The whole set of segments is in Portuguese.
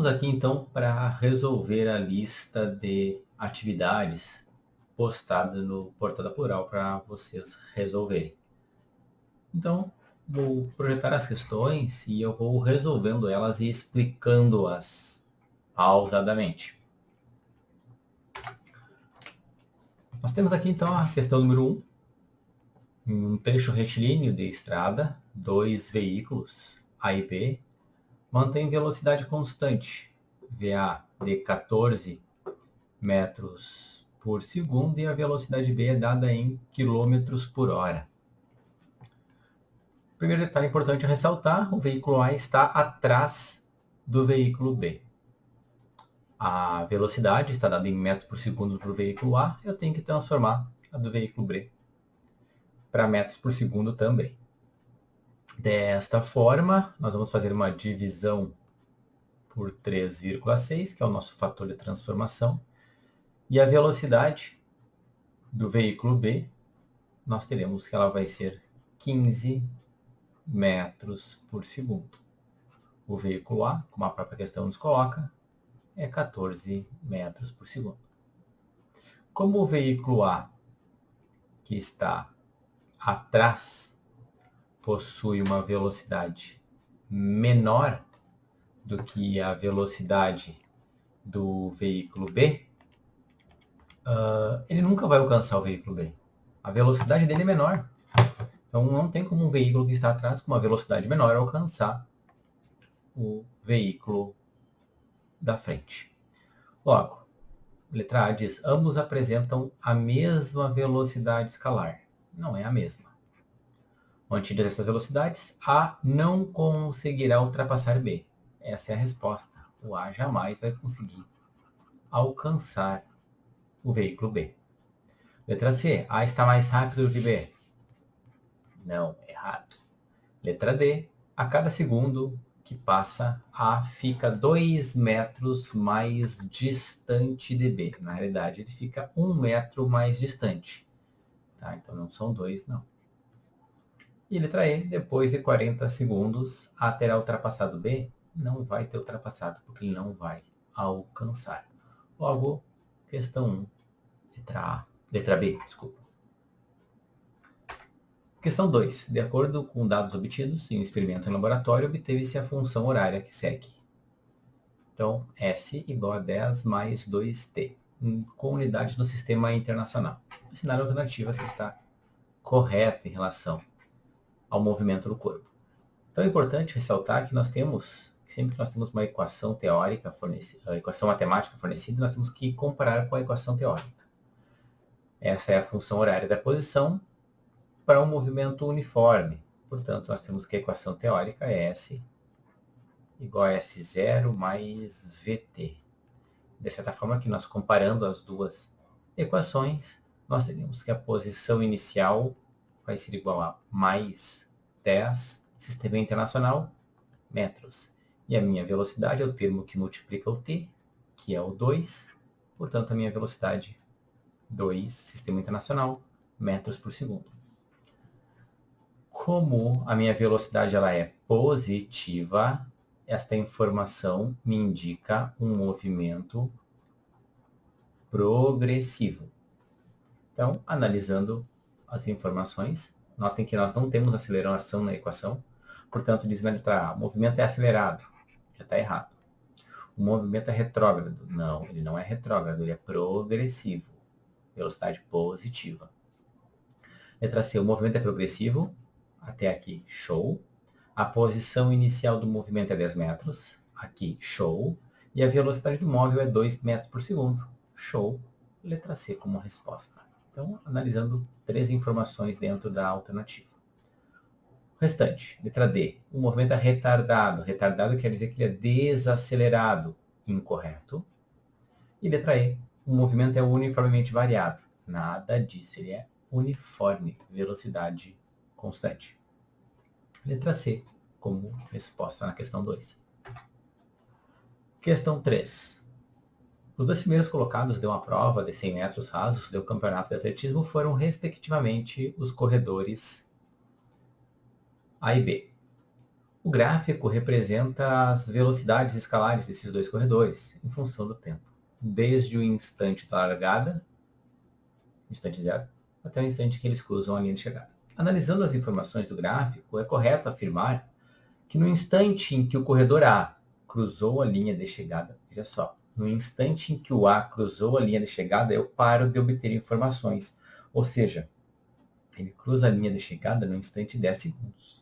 aqui então para resolver a lista de atividades postada no Portal da Plural para vocês resolverem. Então, vou projetar as questões e eu vou resolvendo elas e explicando-as pausadamente. Nós temos aqui então a questão número 1. Em um trecho retilíneo de estrada, dois veículos, A e B, mantêm velocidade constante, VA de 14 metros por segundo, e a velocidade B é dada em quilômetros por hora. Primeiro detalhe importante a ressaltar: o veículo A está atrás do veículo B. A velocidade está dada em metros por segundo para o veículo A, eu tenho que transformar a do veículo B para metros por segundo também. Desta forma, nós vamos fazer uma divisão por 3,6, que é o nosso fator de transformação, e a velocidade do veículo B, nós teremos que ela vai ser 15 metros por segundo. O veículo A, como a própria questão nos coloca, é 14 metros por segundo. Como o veículo A, que está atrás, possui uma velocidade menor do que a velocidade do veículo B, ele nunca vai alcançar o veículo B. A velocidade dele é menor. Então não tem como um veículo que está atrás com uma velocidade menor alcançar o veículo da frente. Logo, letra A diz: ambos apresentam a mesma velocidade escalar. Não é a mesma. Mantidas essas velocidades, A não conseguirá ultrapassar B. Essa é a resposta. O A jamais vai conseguir alcançar o veículo B. Letra C. A está mais rápido que B. Não, errado. Letra D. A cada segundo que passa, A fica 2 metros mais distante de B. Na realidade, ele fica 1 metro mais distante. Tá? Então não são 2, não. E letra E. Depois de 40 segundos, A terá ultrapassado B? Não vai ter ultrapassado, porque ele não vai alcançar. Logo, questão 1, letra B, desculpa. Questão 2. De acordo com dados obtidos em um experimento em laboratório, obteve-se a função horária que segue. Então, S igual a 10 mais 2t, com unidades no sistema internacional. Assinar a alternativa que está correta em relação ao movimento do corpo. Então, é importante ressaltar que sempre que nós temos uma equação teórica fornecida, a equação matemática fornecida, nós temos que comparar com a equação teórica. Essa é a função horária da posição para um movimento uniforme. Portanto, nós temos que a equação teórica é S igual a S0 mais VT. De certa forma, que nós comparando as duas equações, nós teríamos que a posição inicial vai ser igual a mais 10, sistema internacional, metros. E a minha velocidade é o termo que multiplica o t, que é o 2. Portanto, a minha velocidade, 2, sistema internacional, metros por segundo. Como a minha velocidade ela é positiva, esta informação me indica um movimento progressivo. Então, analisando as informações, notem que nós não temos aceleração na equação, portanto, diz na letra A, o movimento é acelerado. Já está errado. O movimento é retrógrado. Não, ele não é retrógrado, ele é progressivo. Velocidade positiva. Letra C, o movimento é progressivo. Até aqui, show. A posição inicial do movimento é 10 metros. Aqui, show. E a velocidade do móvel é 2 metros por segundo. Show. Letra C como resposta. Então, analisando 3 informações dentro da alternativa. Restante, letra D. O movimento é retardado. Retardado quer dizer que ele é desacelerado. Incorreto. E letra E. O movimento é uniformemente variado. Nada disso. Ele é uniforme. Velocidade constante. Letra C, como resposta na questão 2. Questão 3. Os 2 primeiros colocados de uma prova de 100 metros rasos do campeonato de atletismo foram, respectivamente, os corredores A e B. O gráfico representa as velocidades escalares desses dois corredores, em função do tempo. Desde o instante da largada, instante zero, até o instante que eles cruzam a linha de chegada. Analisando as informações do gráfico, é correto afirmar que no instante em que o corredor A cruzou a linha de chegada, veja só, no instante em que o A cruzou a linha de chegada, eu paro de obter informações. Ou seja, ele cruza a linha de chegada no instante de 10 segundos.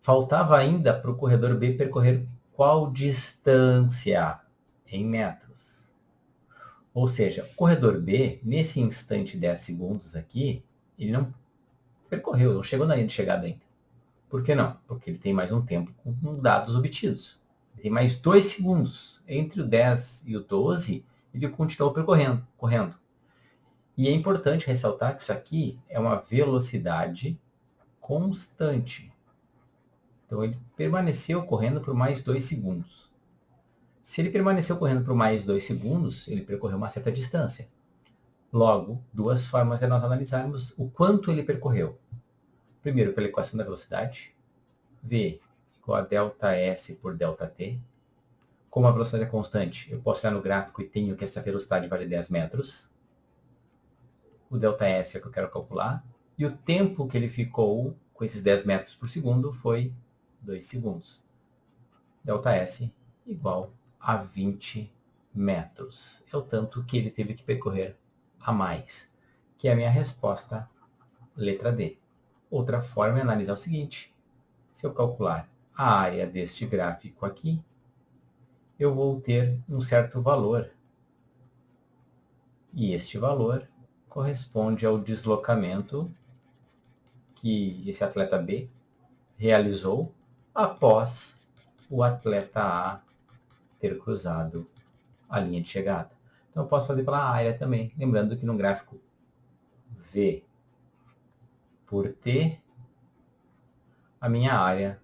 Faltava ainda para o corredor B percorrer qual distância em metros? Ou seja, o corredor B, nesse instante de 10 segundos aqui, ele não percorreu, não chegou na linha de chegada ainda. Por que não? Porque ele tem mais um tempo com dados obtidos. Ele tem mais 2 segundos. Entre o 10 e o 12, ele continuou correndo. E é importante ressaltar que isso aqui é uma velocidade constante. Então ele permaneceu correndo por mais 2 segundos. Se ele permaneceu correndo por mais 2 segundos, ele percorreu uma certa distância. Logo, duas formas de nós analisarmos o quanto ele percorreu. Primeiro, pela equação da velocidade, V igual a ΔS por ΔT. Como a velocidade é constante, eu posso olhar no gráfico e tenho que essa velocidade vale 10 metros. O ΔS é o que eu quero calcular. E o tempo que ele ficou com esses 10 metros por segundo foi 2 segundos. ΔS igual a 20 metros. É o tanto que ele teve que percorrer a mais, que é a minha resposta, letra D. Outra forma é analisar o seguinte. Se eu calcular a área deste gráfico aqui, eu vou ter um certo valor. E este valor corresponde ao deslocamento que esse atleta B realizou após o atleta A ter cruzado a linha de chegada. Então eu posso fazer pela área também, lembrando que no gráfico V por T, a minha área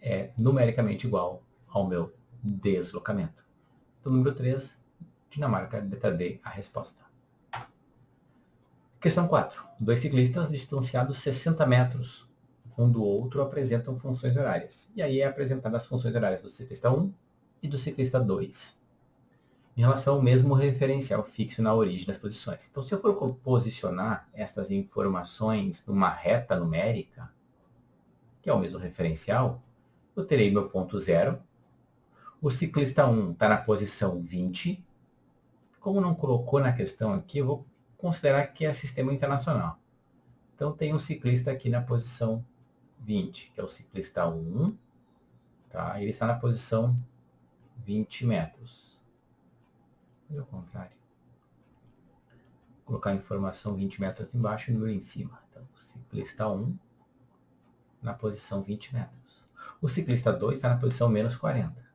é numericamente igual ao meu deslocamento. Então, número 3, Dinamarca, letra D, a resposta. Questão 4. Dois ciclistas distanciados 60 metros um do outro apresentam funções horárias. E aí é apresentada as funções horárias do ciclista 1 e do ciclista 2. Em relação ao mesmo referencial fixo na origem das posições. Então, se eu for posicionar estas informações numa reta numérica, que é o mesmo referencial, eu terei meu ponto 0. O ciclista 1 está na posição 20. Como não colocou na questão aqui, eu vou considerar que é sistema internacional. Então, tem um ciclista aqui na posição 20, que é o ciclista 1. Tá? Ele está na posição 20 metros. Ao contrário. Vou colocar a informação 20 metros embaixo e o número em cima. Então, o ciclista 1 na posição 20 metros. O ciclista 2 está na posição menos 40.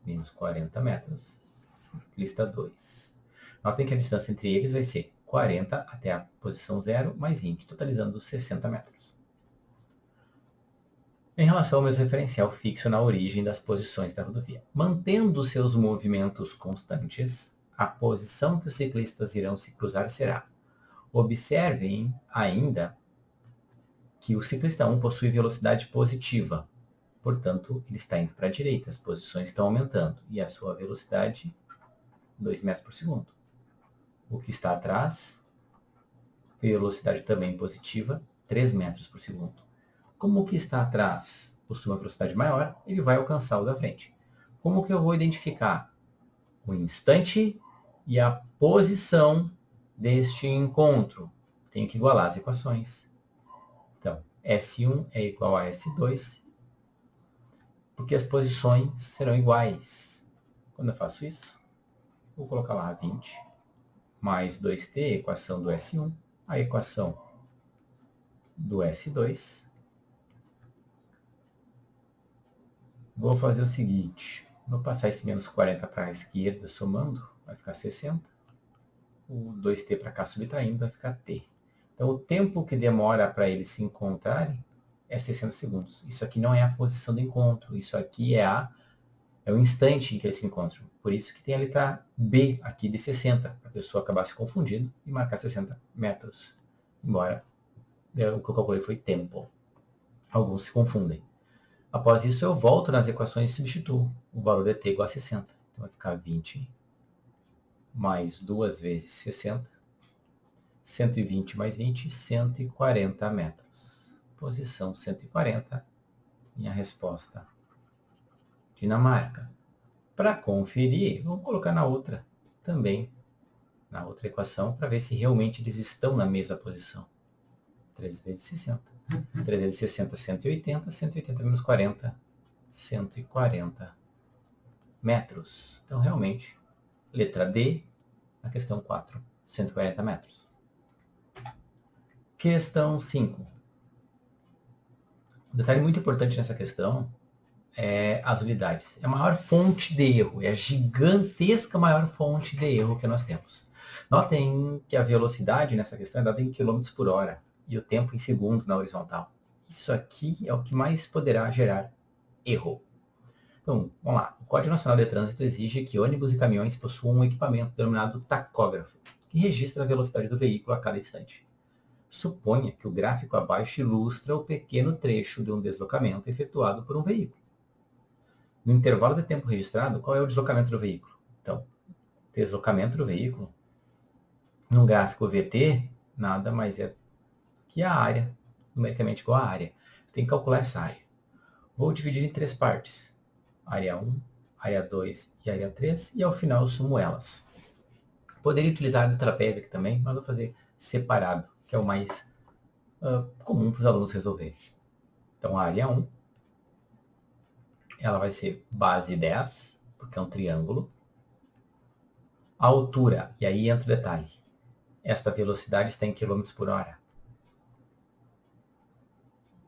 Menos 40 metros. Ciclista 2. Notem que a distância entre eles vai ser 40 até a posição 0 mais 20, totalizando 60 metros. Em relação ao mesmo referencial fixo na origem das posições da rodovia. Mantendo seus movimentos constantes, a posição que os ciclistas irão se cruzar será. Observem ainda que o ciclista 1 possui velocidade positiva. Portanto, ele está indo para a direita, as posições estão aumentando. E a sua velocidade, 2 metros por segundo. O que está atrás, velocidade também positiva, 3 metros por segundo. Como o que está atrás possui uma velocidade maior, ele vai alcançar o da frente. Como que eu vou identificar o instante e a posição deste encontro? Tenho que igualar as equações. Então, S1 é igual a S2, porque as posições serão iguais. Quando eu faço isso, vou colocar lá 20 mais 2t, a equação do S1, a equação do S2. Vou fazer o seguinte, vou passar esse menos 40 para a esquerda, somando, vai ficar 60. O 2t para cá subtraindo, vai ficar t. Então, o tempo que demora para eles se encontrarem é 60 segundos. Isso aqui não é a posição do encontro, isso aqui é o instante em que eles se encontram. Por isso que tem a letra B aqui de 60, para a pessoa acabar se confundindo e marcar 60 metros. Embora O que eu calculei foi tempo. Alguns se confundem. Após isso, eu volto nas equações e substituo o valor de t igual a 60. Então vai ficar 20 mais 2 vezes 60. 120 mais 20, 140 metros. Posição 140. Minha resposta, Dinamarca. Para conferir, vamos colocar na outra também, na outra equação, para ver se realmente eles estão na mesma posição. 3 vezes 60. 3 vezes 60, 180. 180 menos 40, 140 metros. Então, realmente, letra D, na questão 4, 140 metros. Questão 5. Um detalhe muito importante nessa questão é as unidades. É a maior fonte de erro, é a gigantesca maior fonte de erro que nós temos. Notem que a velocidade nessa questão é dada em quilômetros por hora e o tempo em segundos na horizontal. Isso aqui é o que mais poderá gerar erro. Então, vamos lá. O Código Nacional de Trânsito exige que ônibus e caminhões possuam um equipamento denominado tacógrafo, que registra a velocidade do veículo a cada instante. Suponha que o gráfico abaixo ilustra o pequeno trecho de um deslocamento efetuado por um veículo. No intervalo de tempo registrado, qual é o deslocamento do veículo? Então, deslocamento do veículo, num gráfico VT, nada mais é que a área, numericamente igual a área. Tem que calcular essa área. Vou dividir em 3 partes. Área 1, área 2 e área 3, e ao final eu sumo elas. Poderia utilizar o trapézio aqui também, mas vou fazer separado, que é o mais comum para os alunos resolverem. Então, a área 1, ela vai ser base 10, porque é um triângulo. A altura, e aí entra o detalhe, esta velocidade está em km por hora.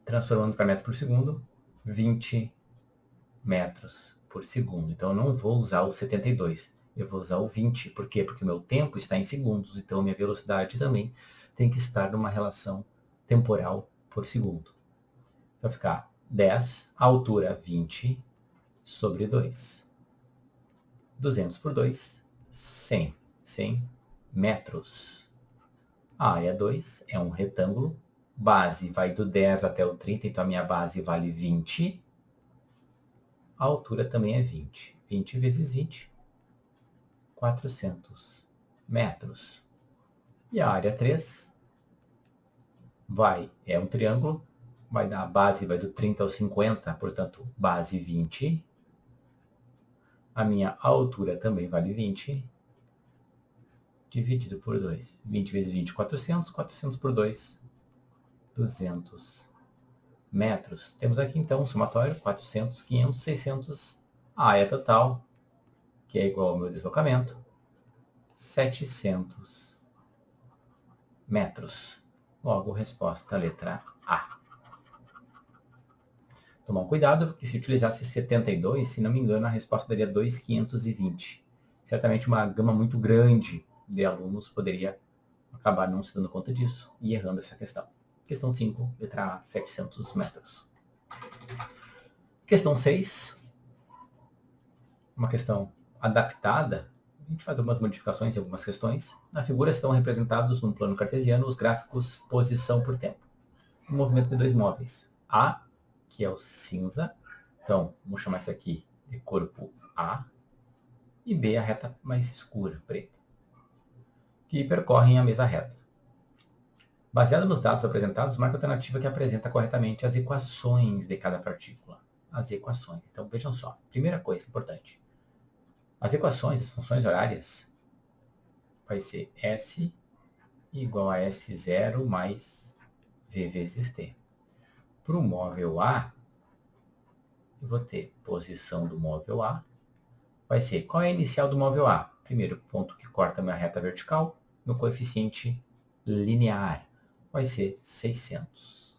Transformando para metro por segundo, 20 metros por segundo. Então eu não vou usar o 72, eu vou usar o 20. Por quê? Porque o meu tempo está em segundos, então a minha velocidade também tem que estar numa relação temporal por segundo. Vai ficar 10, a altura 20 sobre 2. 200 por 2, 100. 100 metros. A área 2 é um retângulo. Base vai do 10 até o 30, então a minha base vale 20. A altura também é 20. 20 vezes 20, 400 metros. E a área 3 é um triângulo, a base vai do 30 ao 50, portanto, base 20. A minha altura também vale 20, dividido por 2. 20 vezes 20, 400. 400 por 2, 200 metros. Temos aqui, então, um somatório, 400, 500, 600. A área total, que é igual ao meu deslocamento, 700 metros. Logo, resposta, letra A. Tomar cuidado, porque se utilizasse 72, se não me engano, a resposta daria 2.520. Certamente uma gama muito grande de alunos poderia acabar não se dando conta disso e errando essa questão. Questão 5, letra A, 700 metros. Questão 6, uma questão adaptada. A gente faz algumas modificações em algumas questões. Na figura estão representados, num plano cartesiano, os gráficos posição por tempo. O movimento de 2 móveis. A, que é o cinza. Então, vamos chamar isso aqui de corpo A. E B, a reta mais escura, preta, que percorrem a mesma reta. Baseado nos dados apresentados, marque a alternativa que apresenta corretamente as equações de cada partícula. As equações. Então, vejam só. Primeira coisa importante. As equações, as funções horárias, vai ser S igual a S0 mais V vezes T. Para o móvel A, eu vou ter posição do móvel A. Vai ser, qual é a inicial do móvel A? Primeiro ponto que corta a minha reta vertical, no coeficiente linear. Vai ser 600.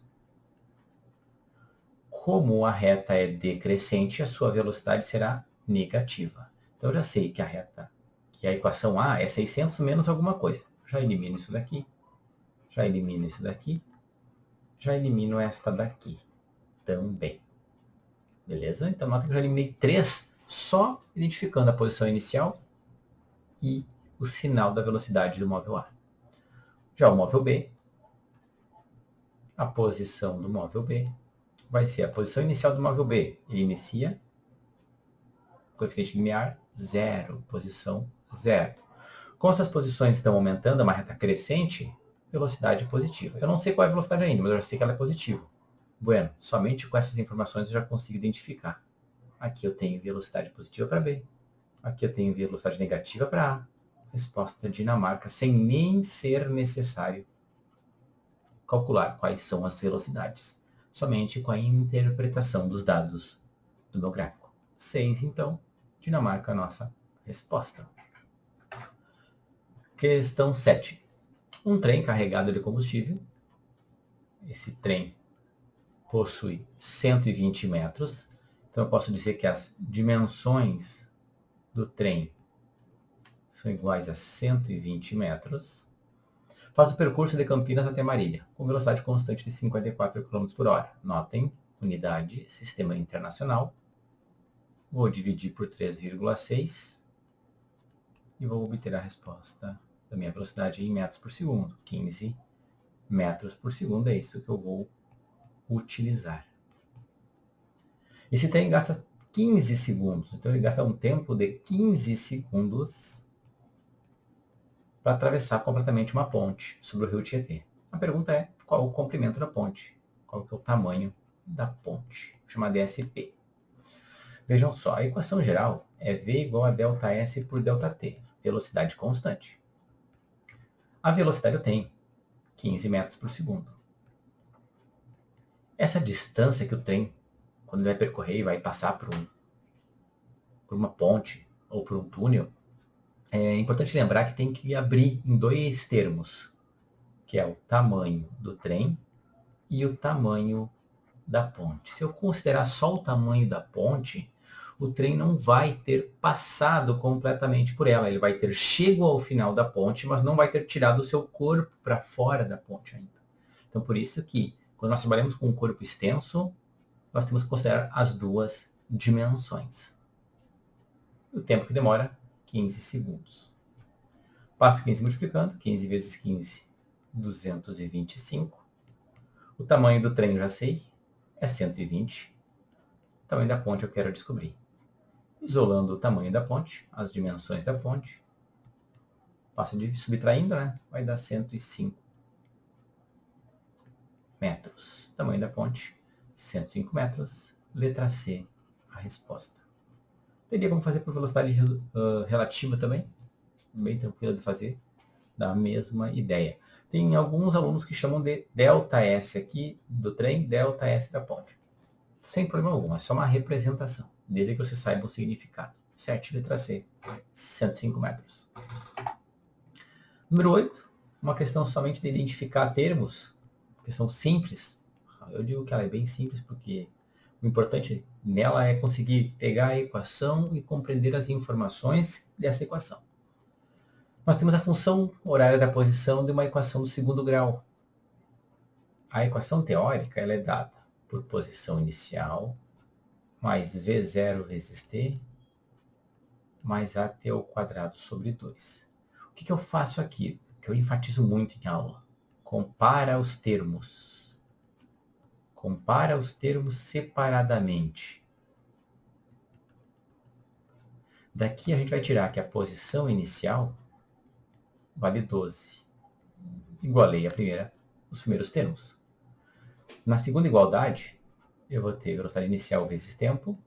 Como a reta é decrescente, a sua velocidade será negativa. Então eu já sei que a equação A é 600 menos alguma coisa. Já elimino isso daqui. Já elimino isso daqui. Já elimino esta daqui também. Beleza? Então nota que eu já eliminei 3 só identificando a posição inicial e o sinal da velocidade do móvel A. Já o móvel B, a posição do móvel B vai ser a posição inicial do móvel B. Ele inicia, coeficiente linear, 0, posição 0. Como essas posições estão aumentando, é uma reta crescente, velocidade positiva. Eu não sei qual é a velocidade ainda, mas eu já sei que ela é positiva. Bueno, somente com essas informações eu já consigo identificar. Aqui eu tenho velocidade positiva para B. Aqui eu tenho velocidade negativa para A. Resposta Dinamarca, sem nem ser necessário calcular quais são as velocidades. Somente com a interpretação dos dados do meu gráfico. 6, então, Dinamarca, nossa resposta. Questão 7. Um trem carregado de combustível. Esse trem possui 120 metros. Então eu posso dizer que as dimensões do trem são iguais a 120 metros. Faz o percurso de Campinas até Marília, com velocidade constante de 54 km por hora. Notem, unidade, sistema internacional. Vou dividir por 3,6 e vou obter a resposta da minha velocidade em metros por segundo. 15 metros por segundo é isso que eu vou utilizar. Esse trem gasta 15 segundos, então ele gasta um tempo de 15 segundos para atravessar completamente uma ponte sobre o rio Tietê. A pergunta é, qual o comprimento da ponte? Qual que é o tamanho da ponte? Chamada de SP. Vejam só, a equação geral é V igual a ΔS por ΔT, velocidade constante. A velocidade eu tenho, 15 metros por segundo. Essa distância que o trem, quando ele vai percorrer e vai passar por uma ponte ou por um túnel, é importante lembrar que tem que abrir em dois termos, que é o tamanho do trem e o tamanho da ponte. Se eu considerar só o tamanho da ponte, o trem não vai ter passado completamente por ela. Ele vai ter chego ao final da ponte, mas não vai ter tirado o seu corpo para fora da ponte ainda. Então, por isso que, quando nós trabalhamos com um corpo extenso, nós temos que considerar as duas dimensões. O tempo que demora, 15 segundos. Passo 15 multiplicando, 15 vezes 15, 225. O tamanho do trem eu já sei, é 120. O tamanho da ponte eu quero descobrir. Isolando o tamanho da ponte, as dimensões da ponte, passa de subtraindo, né? Vai dar 105 metros. Tamanho da ponte, 105 metros. Letra C, a resposta. Teria como fazer por velocidade relativa também, bem tranquila de fazer, da mesma ideia. Tem alguns alunos que chamam de ΔS aqui do trem, ΔS da ponte. Sem problema algum, é só uma representação, desde que você saiba o significado. 7, letra C, 105 metros. Número 8, uma questão somente de identificar termos, questão simples. Eu digo que ela é bem simples porque o importante nela é conseguir pegar a equação e compreender as informações dessa equação. Nós temos a função horária da posição de uma equação do segundo grau. A equação teórica ela é dada por posição inicial mais V0 vezes T mais AT ao quadrado sobre 2. O que eu faço aqui? Que eu enfatizo muito em aula. Compara os termos. Compara os termos separadamente. Daqui a gente vai tirar que a posição inicial vale 12. Igualei a primeira, os primeiros termos. Na segunda igualdade, eu vou ter velocidade inicial vezes tempo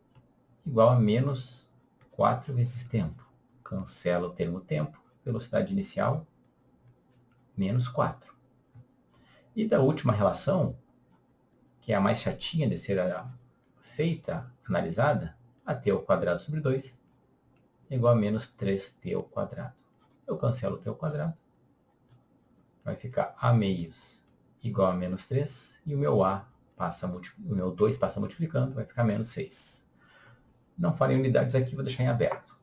igual a menos 4 vezes tempo. Cancela o termo tempo, velocidade inicial, menos 4. E da última relação, que é a mais chatinha de ser feita, analisada, AT ao quadrado sobre 2 igual a menos 3T ao quadrado. Eu cancelo o T ao quadrado, vai ficar A meios igual a menos 3, e o meu A passa, o meu 2 passa multiplicando, vai ficar menos 6. Não falei unidades aqui, vou deixar em aberto.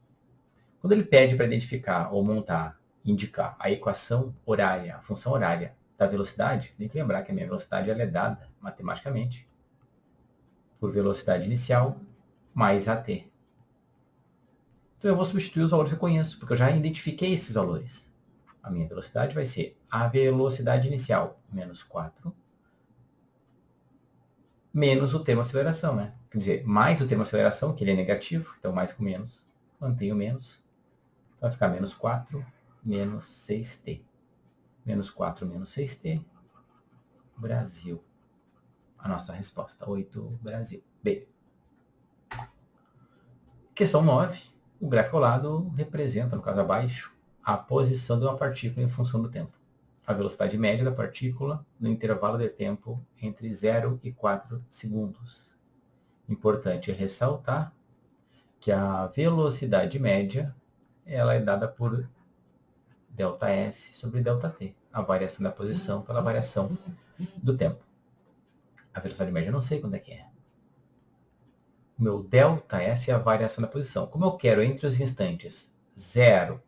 Quando ele pede para identificar ou montar, indicar a equação horária, a função horária da velocidade, tem que lembrar que a minha velocidade ela é dada matematicamente por velocidade inicial mais AT. Então eu vou substituir os valores que eu conheço, porque eu já identifiquei esses valores. A minha velocidade vai ser a velocidade inicial, menos 4, menos o termo aceleração, né? Quer dizer, mais o termo aceleração, que ele é negativo, então mais com menos, mantenho menos, então vai ficar menos 4, menos 6t. Menos 4, menos 6t, Brasil. A nossa resposta, 8, Brasil. B. Questão 9. O gráfico ao lado representa, no caso abaixo, a posição de uma partícula em função do tempo. A velocidade média da partícula no intervalo de tempo entre 0 e 4 segundos. Importante ressaltar que a velocidade média ela é dada por ΔS sobre ΔT, a variação da posição pela variação do tempo. A velocidade média eu não sei quando é que é. O meu ΔS é a variação da posição. Como eu quero entre os instantes 0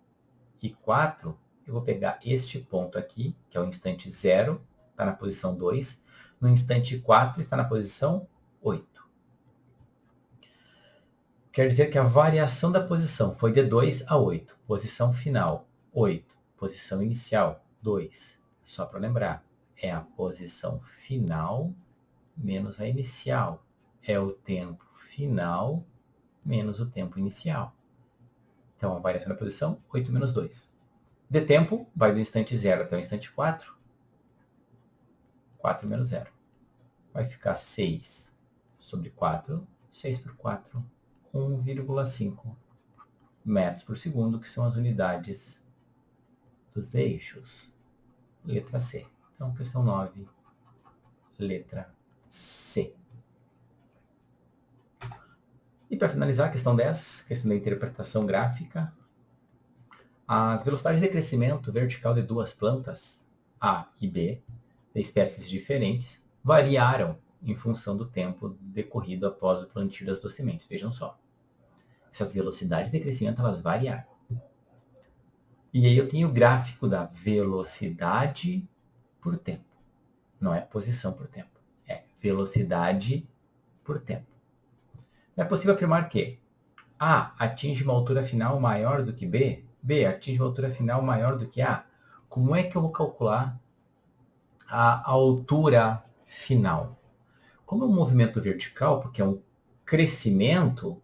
e 4, eu vou pegar este ponto aqui, que é o instante 0, está na posição 2. No instante 4 está na posição 8. Quer dizer que a variação da posição foi de 2 a 8. Posição final, 8. Posição inicial, 2. Só para lembrar, é a posição final menos a inicial. É o tempo final menos o tempo inicial. Então, a variação da posição, 8 menos 2. De tempo, vai do instante 0 até o instante 4. 4 menos 0. Vai ficar 6 sobre 4. 6 por 4, 1,5 metros por segundo, que são as unidades dos eixos. Letra C. Então, questão 9, letra C. E para finalizar, a questão 10, questão da interpretação gráfica. As velocidades de crescimento vertical de duas plantas, A e B, de espécies diferentes, variaram em função do tempo decorrido após o plantio das duas sementes. Vejam só. Essas velocidades de crescimento, elas variaram. E aí eu tenho o gráfico da velocidade por tempo. Não é posição por tempo. É velocidade por tempo. É possível afirmar que A atinge uma altura final maior do que B, B atinge uma altura final maior do que A. Como é que eu vou calcular a altura final? Como é um movimento vertical, porque é um crescimento,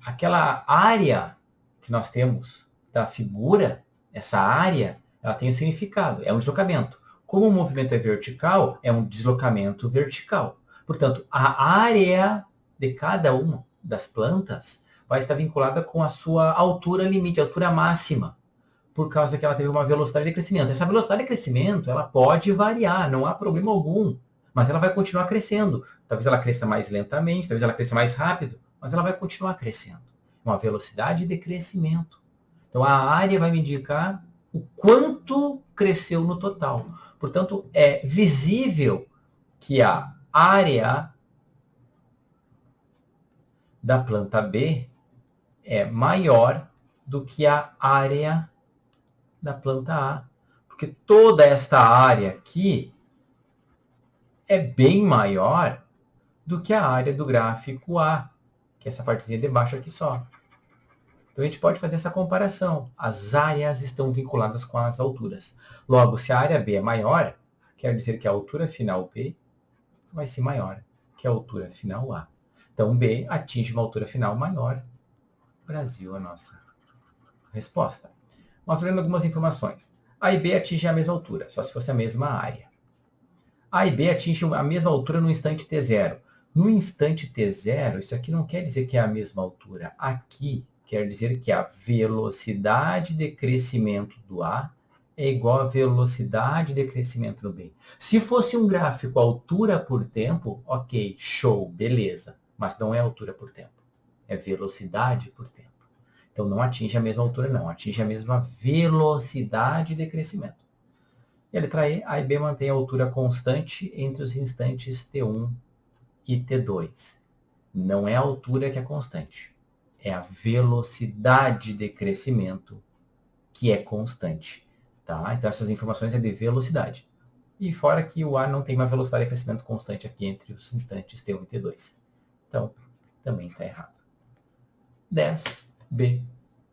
aquela área que nós temos da figura, essa área, ela tem um significado, é um deslocamento. Como o movimento é vertical, é um deslocamento vertical. Portanto, a área de cada uma das plantas vai estar vinculada com a sua altura limite, altura máxima, por causa que ela teve uma velocidade de crescimento. Essa velocidade de crescimento, ela pode variar, não há problema algum, mas ela vai continuar crescendo. Talvez ela cresça mais lentamente, talvez ela cresça mais rápido, mas ela vai continuar crescendo. Uma velocidade de crescimento. Então, a área vai me indicar o quanto cresceu no total. Portanto, é visível que a área da planta B é maior do que a área da planta A. Porque toda esta área aqui é bem maior do que a área do gráfico A, que é essa partezinha de baixo aqui só. Então, a gente pode fazer essa comparação. As áreas estão vinculadas com as alturas. Logo, se a área B é maior, quer dizer que a altura final B vai ser maior que a altura final A. Então, B atinge uma altura final maior. Brasil, a nossa resposta. Mostrando algumas informações. A e B atingem a mesma altura, só se fosse a mesma área. A e B atingem a mesma altura no instante T0. No instante T0, isso aqui não quer dizer que é a mesma altura. Aqui quer dizer que a velocidade de crescimento do A é igual à velocidade de crescimento do B. Se fosse um gráfico altura por tempo, ok, show, beleza. Mas não é altura por tempo. É velocidade por tempo. Então não atinge a mesma altura, não. Atinge a mesma velocidade de crescimento. E a letra E, A e B mantém a altura constante entre os instantes T1 e T2. Não é a altura que é constante. É a velocidade de crescimento que é constante. Tá? Então essas informações é de velocidade. E fora que o A não tem uma velocidade de crescimento constante aqui entre os instantes T1 e T2. Então, também está errado. 10B,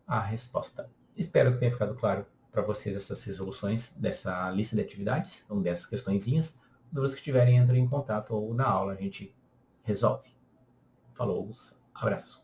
a resposta. Espero que tenha ficado claro para vocês essas resoluções dessa lista de atividades, então 10 questõezinhas. Dúvidas que tiverem, entrem em contato ou na aula a gente resolve. Falou, abraço.